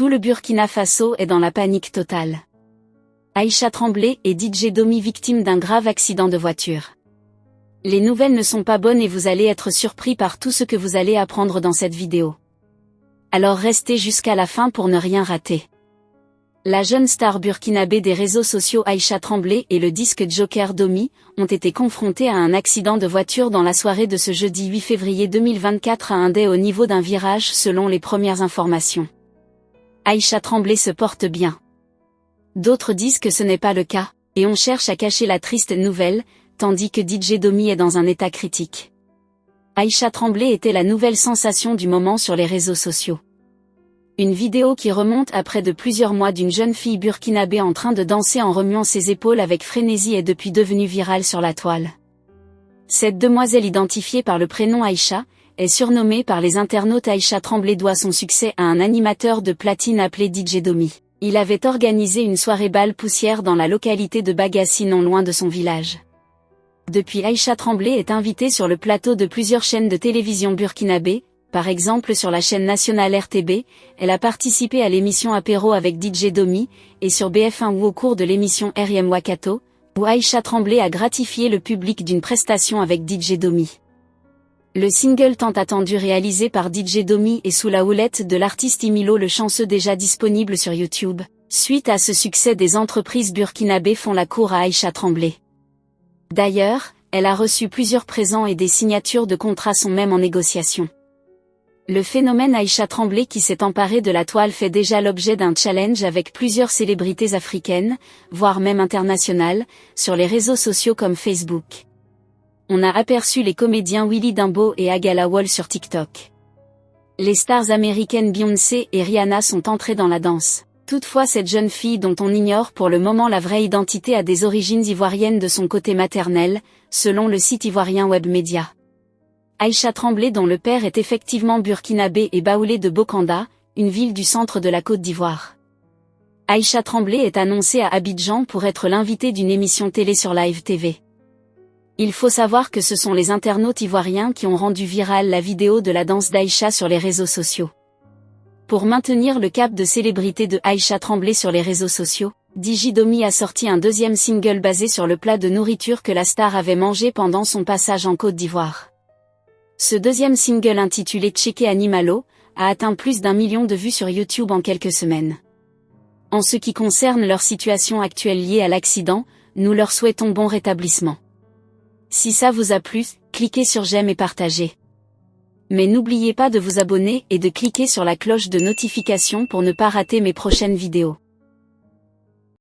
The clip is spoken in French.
Tout le Burkina Faso est dans la panique totale. Aïcha Tremblay et DJ Domi victimes d'un grave accident de voiture. Les nouvelles ne sont pas bonnes et vous allez être surpris par tout ce que vous allez apprendre dans cette vidéo. Alors restez jusqu'à la fin pour ne rien rater. La jeune star burkinabé des réseaux sociaux Aïcha Tremblay et le disque joker Domi ont été confrontés à un accident de voiture dans la soirée de ce jeudi 8 février 2024 à Indé au niveau d'un virage selon les premières informations. Aïcha Tremblay se porte bien. D'autres disent que ce n'est pas le cas, et on cherche à cacher la triste nouvelle, tandis que DJ Domi est dans un état critique. Aïcha Tremblay était la nouvelle sensation du moment sur les réseaux sociaux. Une vidéo qui remonte à près de plusieurs mois d'une jeune fille burkinabé en train de danser en remuant ses épaules avec frénésie est depuis devenue virale sur la toile. Cette demoiselle identifiée par le prénom Aïcha, est surnommée par les internautes Aïcha Tremblay doit son succès à un animateur de platine appelé DJ Domi. Il avait organisé une soirée bal poussière dans la localité de Bagassi non loin de son village. Depuis Aïcha Tremblay est invitée sur le plateau de plusieurs chaînes de télévision burkinabé, par exemple sur la chaîne nationale RTB, elle a participé à l'émission Apéro avec DJ Domi, et sur BF1 ou au cours de l'émission R.I.M. Wakato, où Aïcha Tremblay a gratifié le public d'une prestation avec DJ Domi. Le single tant attendu réalisé par DJ Domi est sous la houlette de l'artiste Imilo le chanceux déjà disponible sur YouTube. Suite à ce succès, des entreprises burkinabées font la cour à Aïcha Tremblay. D'ailleurs, elle a reçu plusieurs présents et des signatures de contrats sont même en négociation. Le phénomène Aïcha Tremblay qui s'est emparé de la toile fait déjà l'objet d'un challenge avec plusieurs célébrités africaines, voire même internationales, sur les réseaux sociaux comme Facebook. On a aperçu les comédiens Willy Dimbo et Agala Wall sur TikTok. Les stars américaines Beyoncé et Rihanna sont entrées dans la danse. Toutefois, cette jeune fille dont on ignore pour le moment la vraie identité a des origines ivoiriennes de son côté maternel, selon le site ivoirien Webmedia. Aïcha Tremblay dont le père est effectivement burkinabé et baoulé de Bokanda, une ville du centre de la Côte d'Ivoire. Aïcha Tremblay est annoncée à Abidjan pour être l'invitée d'une émission télé sur Live TV. Il faut savoir que ce sont les internautes ivoiriens qui ont rendu virale la vidéo de la danse d'Aïcha sur les réseaux sociaux. Pour maintenir le cap de célébrité de Aïcha Tremblay sur les réseaux sociaux, DJ Domi a sorti un deuxième single basé sur le plat de nourriture que la star avait mangé pendant son passage en Côte d'Ivoire. Ce deuxième single intitulé Checké Animalo, a atteint plus d'1 million de vues sur YouTube en quelques semaines. En ce qui concerne leur situation actuelle liée à l'accident, nous leur souhaitons bon rétablissement. Si ça vous a plu, cliquez sur j'aime et partagez. Mais n'oubliez pas de vous abonner et de cliquer sur la cloche de notification pour ne pas rater mes prochaines vidéos.